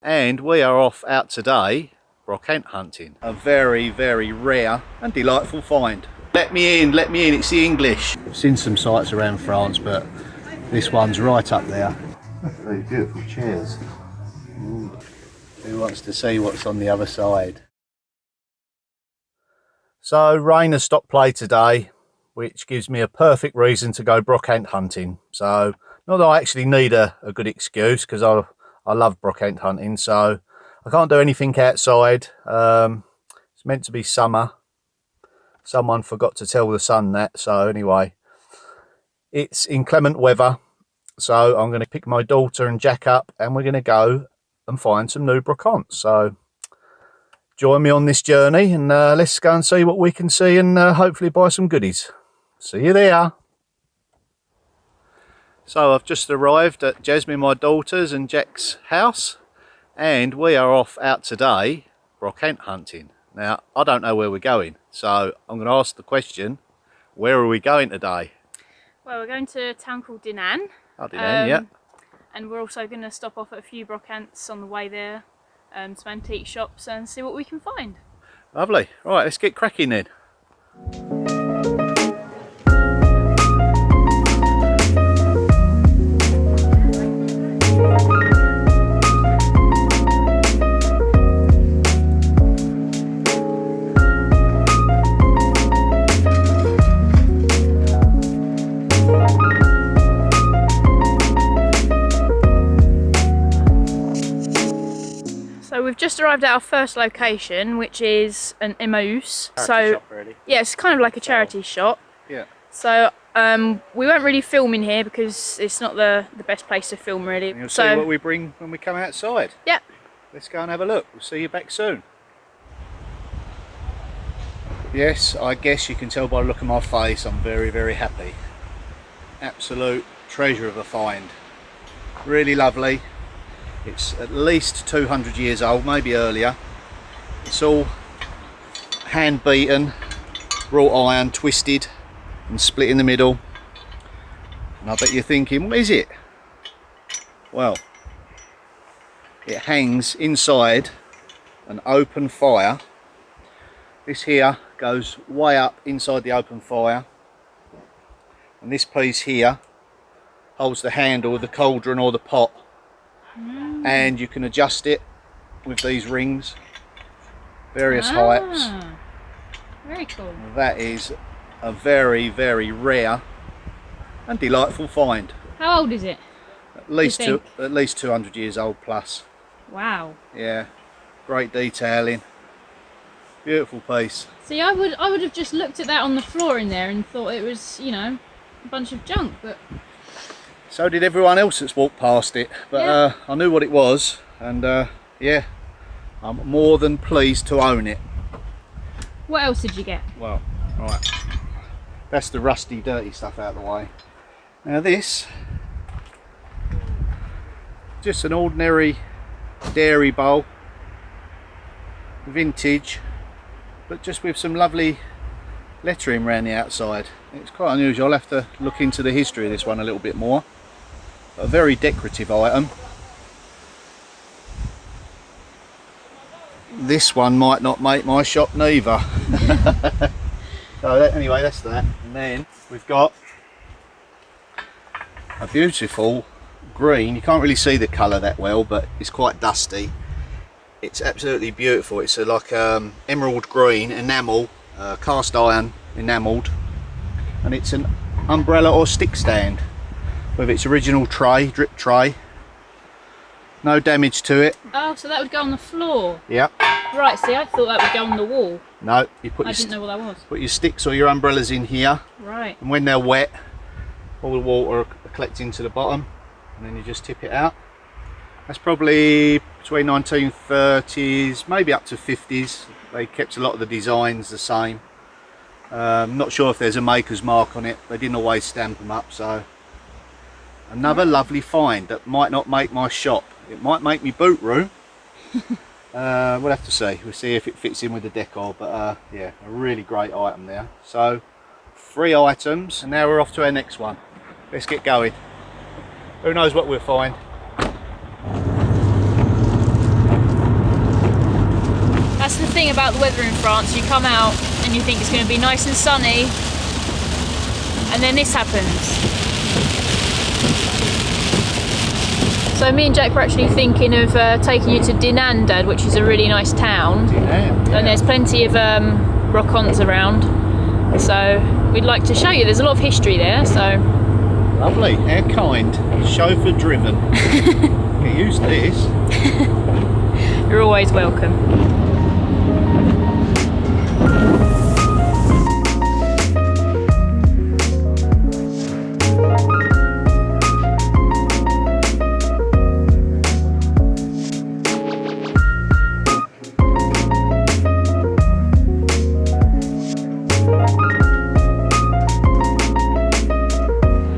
And we are off out today brocante hunting. A very, very rare and delightful find. Let me in, it's the English. I've seen some sites around France, but this one's right up there. Very beautiful chairs. Ooh. Who wants to see what's on the other side? So rain has stopped play today, which gives me a perfect reason to go brocante hunting. So not that I actually need a good excuse, because I love brocante hunting, so I can't do anything outside. It's meant to be summer. Someone forgot to tell the sun that, so anyway, it's inclement weather, so I'm going to pick my daughter and Jack up and we're going to go and find some new brocantes. So join me on this journey and let's go and see what we can see and hopefully buy some goodies. See you there. So I've just arrived at Jasmine, my daughter's, and Jack's house, and we are off out today brocante hunting. Now, I don't know where we're going, so I'm going to ask the question, where are we going today? Well, we're going to a town called Dinan. Oh, Dinan, yeah. And we're also going to stop off at a few brocantes on the way there, some antique shops, and see what we can find. Lovely. Right, let's get cracking then. So we've just arrived at our first location, which is an Emmaüs. Shop, really. Yeah, it's kind of like a charity shop. Yeah. So we won't really film in here because it's not the best place to film, really. And you'll see what we bring when we come outside. Yeah. Let's go and have a look. We'll see you back soon. Yes, I guess you can tell by the look of my face I'm very, very happy. Absolute treasure of a find. Really lovely. It's at least 200 years old, maybe earlier. It's all hand beaten, wrought iron, twisted and split in the middle. And I bet you're thinking, what is it? Well, it hangs inside an open fire. This here goes way up inside the open fire. And this piece here holds the handle of the cauldron or the pot. And you can adjust it with these rings, various heights. Very cool. That is a very, very rare and delightful find. How old is it? At least 200 years old plus. Wow. Yeah, great detailing. Beautiful piece. See, I would have just looked at that on the floor in there and thought it was, you know, a bunch of junk, but so did everyone else that's walked past it, but yeah. I knew what it was, and yeah, I'm more than pleased to own it. What else did you get? Well, right, that's the rusty, dirty stuff out of the way. Now this, just an ordinary dairy bowl, vintage, but just with some lovely lettering around the outside. It's quite unusual. I'll have to look into the history of this one a little bit more. A very decorative item. This one might not make my shop neither. So anyway, that's that. And then we've got a beautiful green. You can't really see the colour that well, but it's quite dusty. It's absolutely beautiful. It's like emerald green enamel, cast iron enamelled, and it's an umbrella or stick stand with its original tray, drip tray. No damage to it. Oh, so that would go on the floor? Yeah. Right, see, I thought that would go on the wall. No, you put I didn't know what that was. Put your sticks or your umbrellas in here. Right. And when they're wet, all the water will collect into the bottom, and then you just tip it out. That's probably between 1930s, maybe up to 50s. They kept a lot of the designs the same. Not sure if there's a maker's mark on it. They didn't always stamp them up, so. Another lovely find that might not make my shop. It might make me boot room. We'll have to see. We'll see if it fits in with the decor, but yeah, a really great item there. So 3 items, and now we're off to our next one. Let's get going. Who knows what we'll find. that's the thing about the weather in France. You come out and you think it's going to be nice and sunny, and then this happens. So me and Jack were actually thinking of taking you to Dinan, Dad, which is a really nice town. Dinan, yeah. And there's plenty of brocantes around. So we'd like to show you. There's a lot of history there, so... Lovely, how kind. Chauffeur driven. Get used to this. You're always welcome.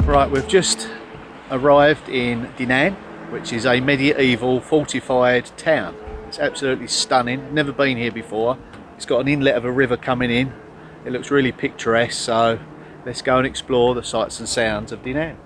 Right, we've just arrived in Dinan, which is a medieval fortified town. It's absolutely stunning. Never been here before. It's got an inlet of a river coming in. It looks really picturesque, so let's go and explore the sights and sounds of Dinan.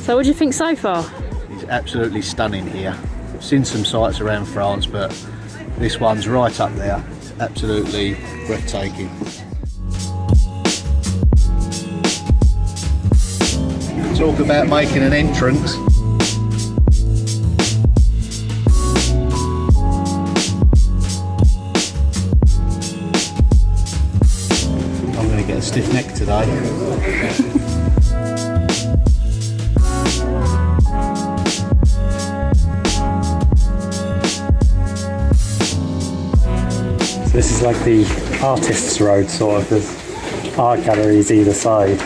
So what do you think so far? It's absolutely stunning here. I've seen some sights around France, but this one's right up there. It's absolutely breathtaking. Talk about making an entrance. I'm going to get a stiff neck today. This is like the artist's road, sort of. There's art galleries either side.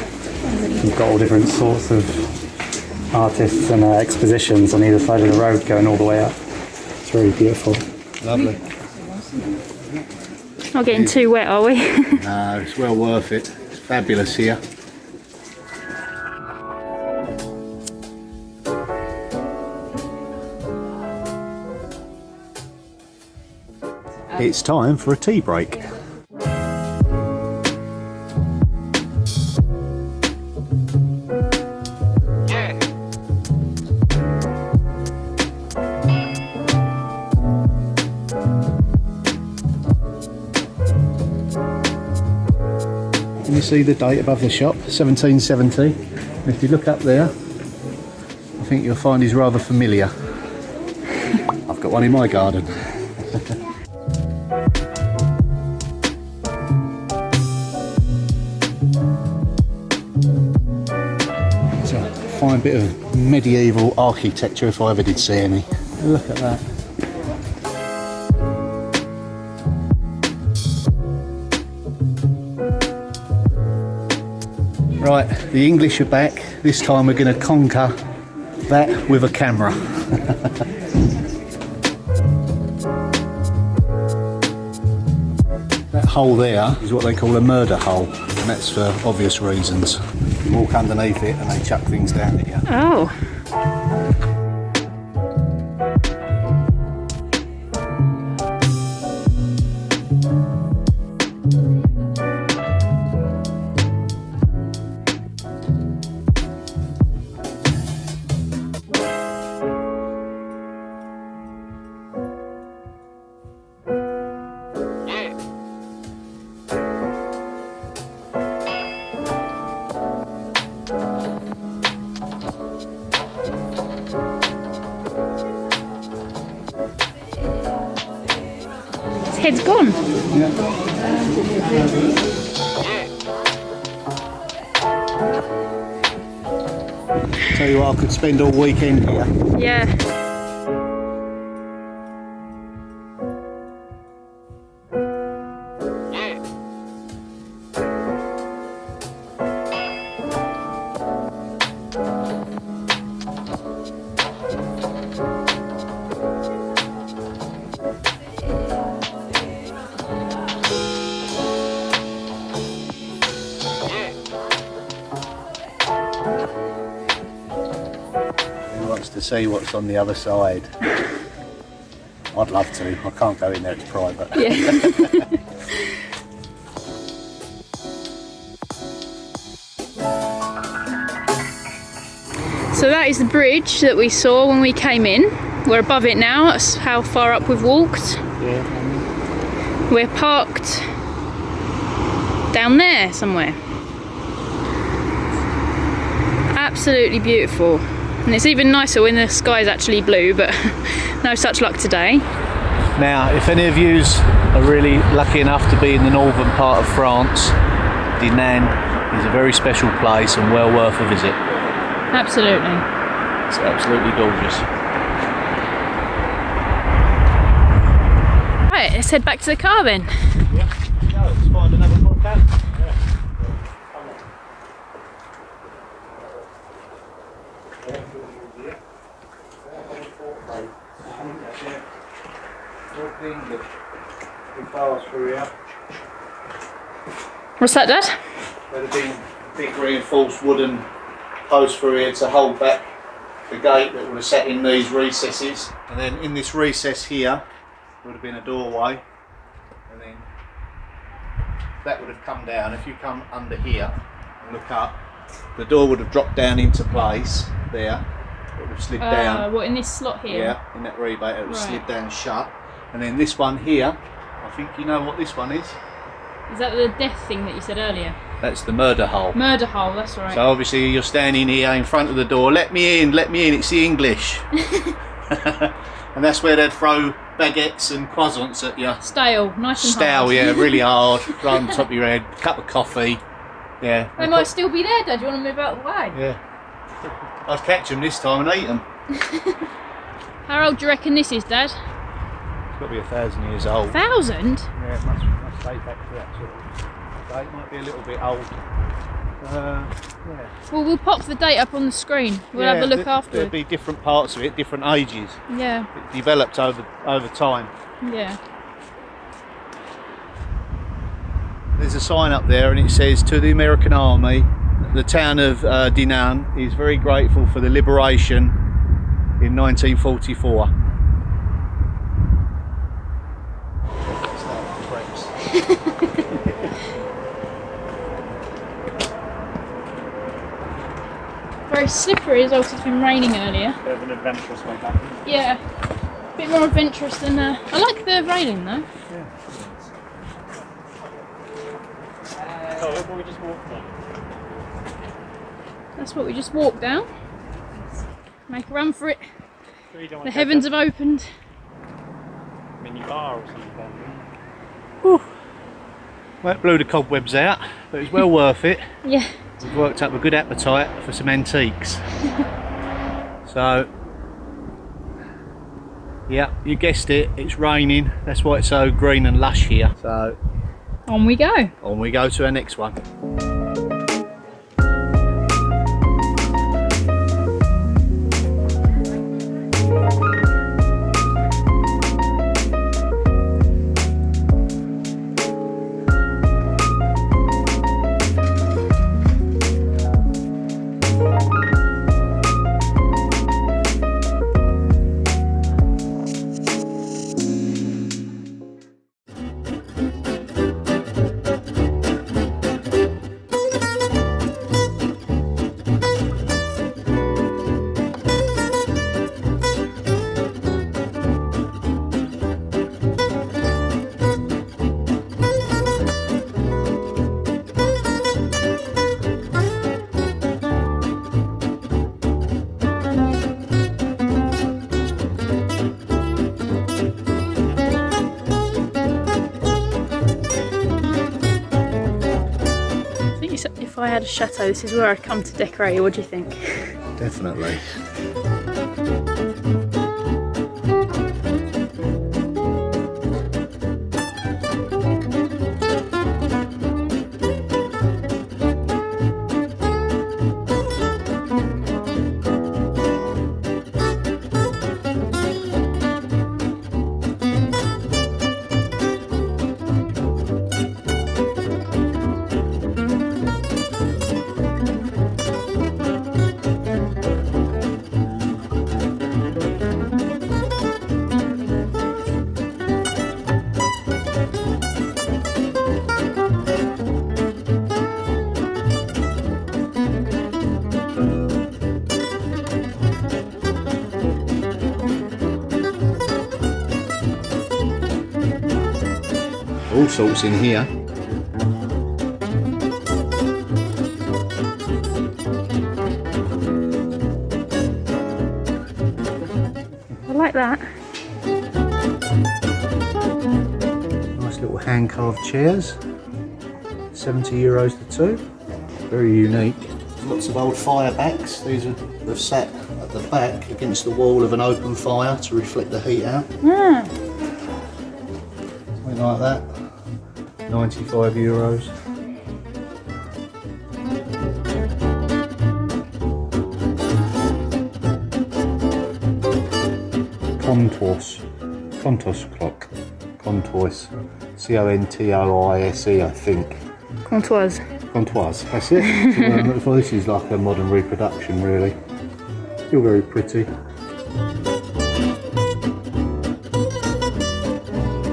You've got all different sorts of artists and expositions on either side of the road going all the way up. It's really beautiful. Lovely. Not getting too wet, are we? No, it's well worth it. It's fabulous here. It's time for a tea break. Can you see the date above the shop? 1770. And if you look up there, I think you'll find he's rather familiar. I've got one in my garden. Fine bit of medieval architecture if I ever did see any. Look at that. Right, the English are back. This time we're going to conquer that with a camera. That hole there is what they call a murder hole, and that's for obvious reasons. You walk underneath it and they chuck things down at you. Oh. His head's gone. Yeah. Tell you what, I could spend all weekend here. Yeah. Who wants to see what's on the other side? I'd love to. I can't go in there, it's private. Yeah. So that is the bridge that we saw when we came in. We're above it now, that's how far up we've walked. Yeah. We're parked down there somewhere. Absolutely beautiful. And it's even nicer when the sky is actually blue, but no such luck today. Now, if any of yous are really lucky enough to be in the northern part of France, Dinan is a very special place and well worth a visit. Absolutely. It's absolutely gorgeous. Right, let's head back to the car then. Yeah, let's find another brocante. What's that, Dad? There'd have been big reinforced wooden posts through here to hold back the gate that would have sat in these recesses. And then in this recess here would have been a doorway, and then that would have come down. If you come under here and look up, the door would have dropped down into place there. It would have slid down. What, in this slot here? Yeah, in that rebate it would have Right. slid down shut. And then this one here, I think you know what this one is. Is that the death thing that you said earlier? That's the murder hole. Murder hole, that's right. So obviously you're standing here in front of the door, let me in, it's the English. And that's where they'd throw baguettes and croissants at you. Stale, nice and Stale, hard. yeah, really hard, right on top of your head, cup of coffee. Yeah. They might still be there, Dad. Do you want to move out of the way? Yeah. I'd catch them this time and eat them. How old do you reckon this is, Dad? It's got to be 1,000 years old. 1,000? Yeah, it must date back to that sort of date. Might be a little bit old. Yeah. Well, we'll pop the date up on the screen. We'll have a look There'll afterwards. be different parts of it, different ages. Yeah, It developed over time. yeah. There's a sign up there and it says, to the American Army, the town of Dinan is very grateful for the liberation in 1944. Very slippery as well, 'cause it's been raining earlier. Bit of an adventurous way back. Yeah, a bit more adventurous than... I like the railing though. So what we just walked on? That's what we just walked down. Make a run for it. So you don't want The to heavens go have opened. to mini bar or something. Well, it blew the cobwebs out, but it was well worth it. Yeah. We've worked up a good appetite for some antiques. So, yeah, you guessed it, it's raining. That's why it's so green and lush here. So, On we go. on we go to our next one. If I had a chateau, this is where I'd come to decorate it. What do you think? Definitely. All sorts in here. I like that. Nice little hand carved chairs. €70 the two. Very unique. Lots of old fire backs. These are they've sat at the back against the wall of an open fire to reflect the heat out. Yeah. Something like that. €95. Contois clock. Contois. Contoise, I think. Contoise. Contoise, that's it. So, this is like a modern reproduction, really. Still very pretty.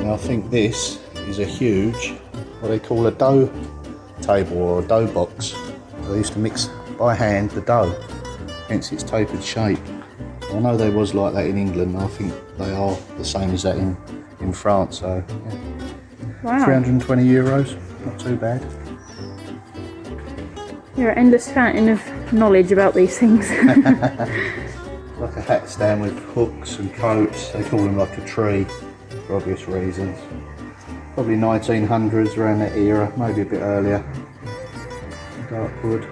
Now I think this is a huge, what they call a dough table or a dough box. They used to mix by hand the dough, hence its tapered shape. I know there was like that in England. I think they are the same as that in France. So yeah. Wow. €320, not too bad. You're an endless fountain of knowledge about these things. Like a hat stand with hooks and coats. They call them like a tree for obvious reasons. Probably 1900s, around that era, maybe a bit earlier. Dark wood.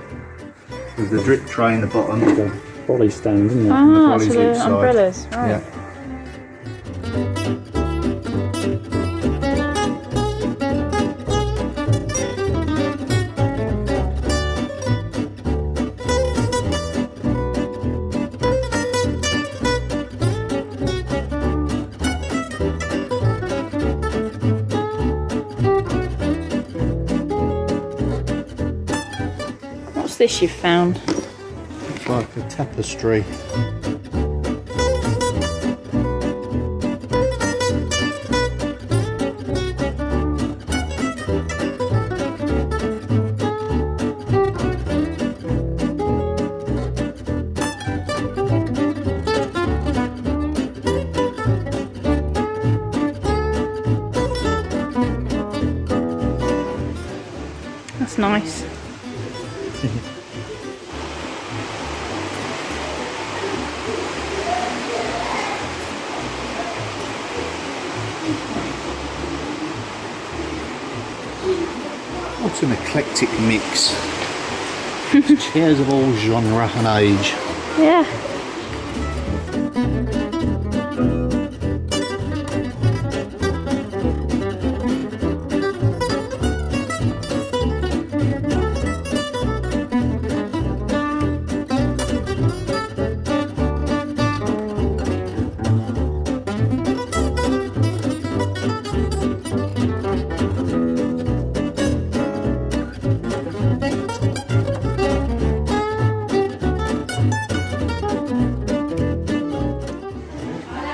With the drip tray in the bottom. The brolly stand, isn't it? Ah, the so brollies the inside. umbrellas, right. Yeah. What's this you've found? It's like a tapestry. That's nice. What an eclectic mix. Chairs of all genre and age. Yeah.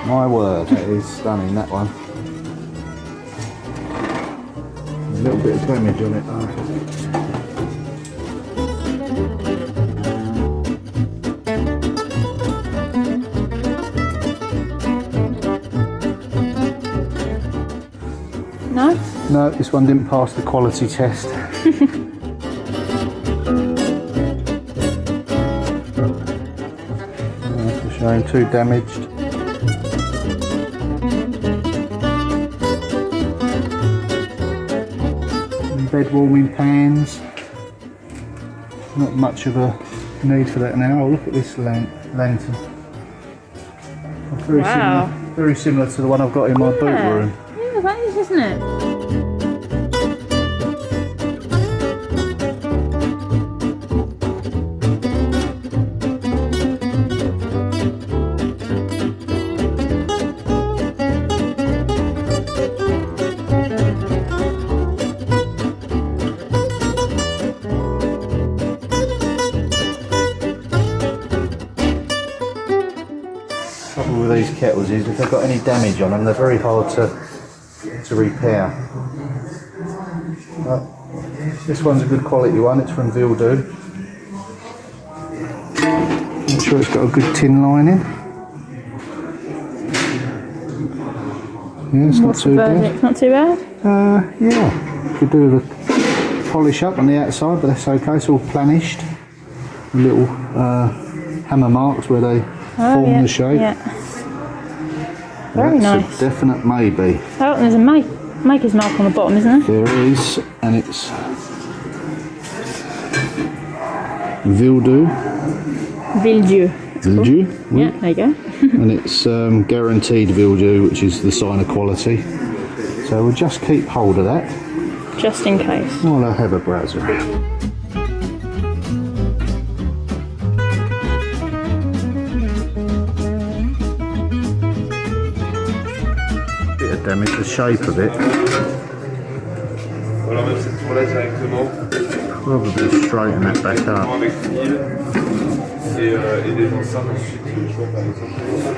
My word, that is stunning, that one. A little bit of damage on it though. No? No, this one didn't pass the quality test. It's showing too damaged. Bed warming pans. Not much of a need for that now. Oh, look at this lantern. Wow. Very similar to the one I've got in my boot room. Yeah, that is, isn't it? Trouble with these kettles is if they've got any damage on them, they're very hard to repair. But this one's a good quality one. It's from Vildu. Make sure it's got a good tin lining. Yeah, it's not too bad. It's not too bad. Yeah, could do with a polish up on the outside, but that's okay. It's all planished. Little hammer marks where they form the shape. Yeah. Very That's nice. a definite maybe. Oh, there's a maker's mark on the bottom, isn't there? There is, and it's Vildu. Vildu. Yeah, there you go. And it's guaranteed Vildu, which is the sign of quality. So we'll just keep hold of that. Just in case. While I have a browse around. Bit of damage, the shape of it. Probably straighten that back up.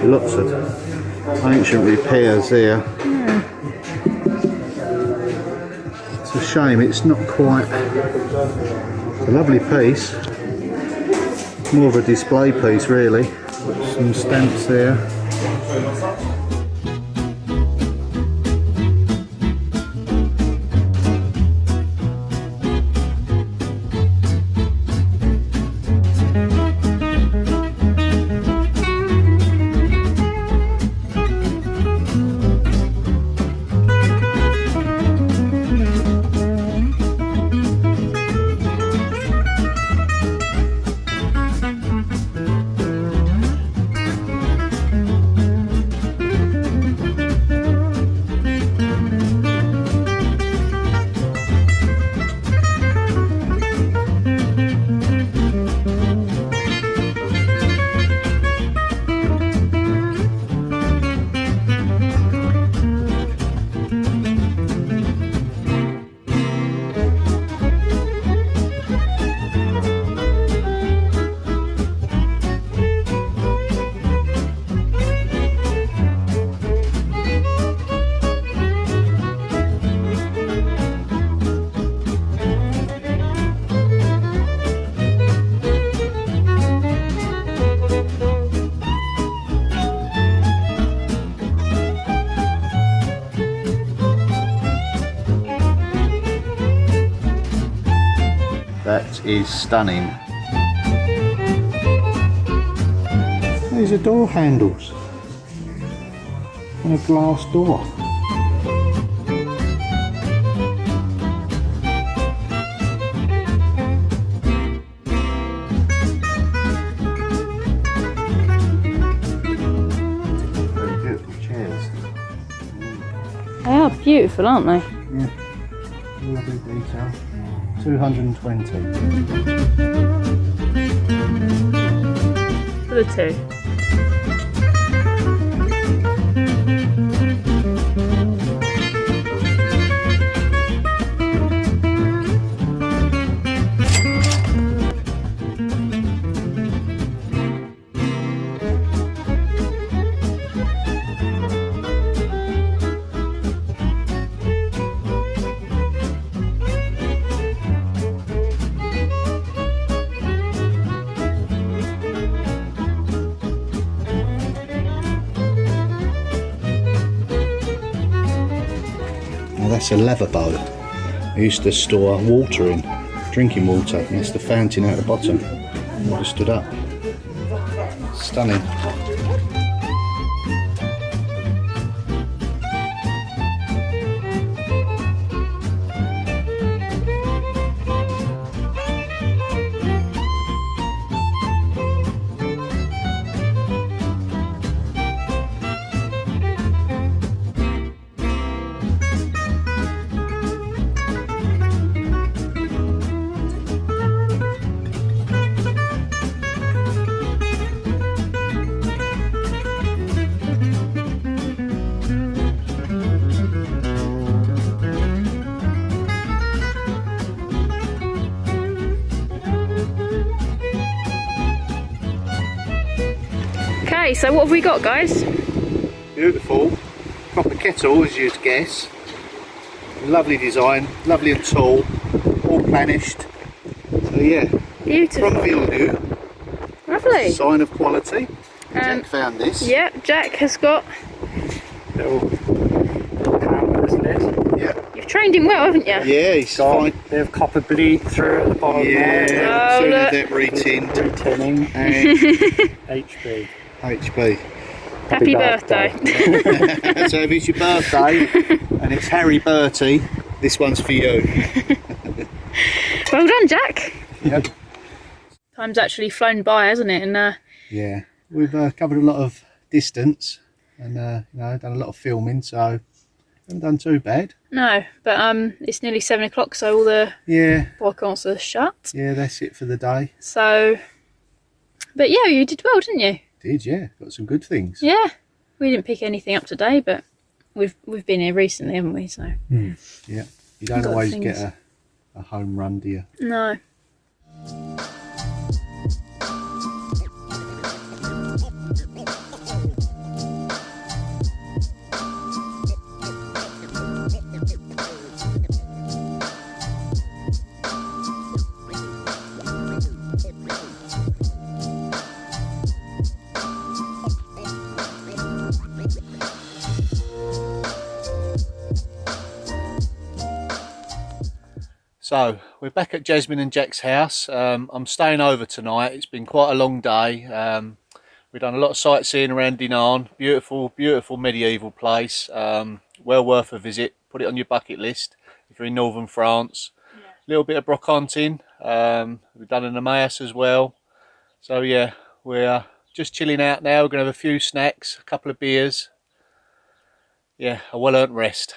Lots of ancient repairs there. It's a shame it's not quite a lovely piece. More of a display piece really. Some stamps there. That is stunning. These are door handles and a glass door. Very beautiful chairs. They are beautiful, aren't they? Yeah, lovely detail. 220. For the two. Now that's a lavabo. I used to store water in, drinking water, and it's the fountain out the bottom. I just stood up. Stunning. Okay, so what have we got, guys? Beautiful. Proper kettle, as you'd guess. Lovely design, lovely and tall, all planished. So yeah, Beautiful. from Vildu, Lovely. sign of quality. Jack found this. Yeah, Jack has got Little this lid. Yeah. You've trained him well, haven't you? Yeah, he's Got fine. a bit of copper bleed through at the bottom. Yeah, Oh, soon look. as that re-tinned. Tinning. And HB. HB. Happy birthday. So if it's your birthday and it's Harry Bertie, this one's for you. Well done, Jack. Yep. Time's actually flown by, hasn't it? And Yeah, we've covered a lot of distance and you know, done a lot of filming, so haven't done too bad. no, but it's nearly 7 o'clock, so all the Yeah, brocants are shut. yeah, that's it for the day. So, but yeah, you did well, didn't you? Did, yeah, got some good things. Yeah, we didn't pick anything up today, but we've been here recently, haven't we? So Yeah, you don't Got always things. get a home run, do you? no. So we're back at Jasmine and Jack's house. I'm staying over tonight. It's been quite a long day. We've done a lot of sightseeing around Dinan. Beautiful, beautiful medieval place. Well worth a visit. Put it on your bucket list if you're in northern France. A little bit of brocanting. We've done an Emmaüs as well. So yeah, we're just chilling out now. We're going to have a few snacks, a couple of beers. Yeah, a well-earned rest.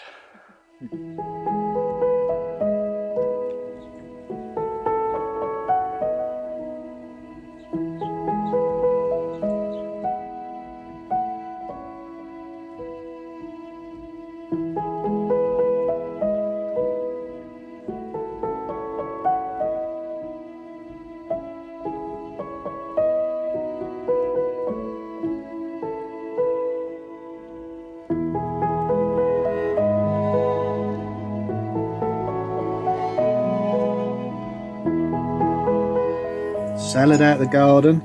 Salad out the garden,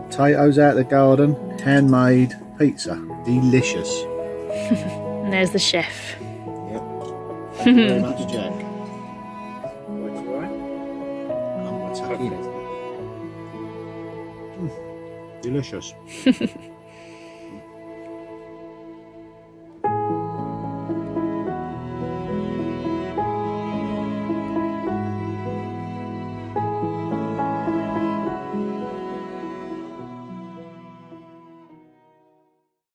potatoes out the garden, handmade pizza, delicious. And there's the chef. Yep. Thank you very much, Jack. I'm gonna tuck in. Delicious.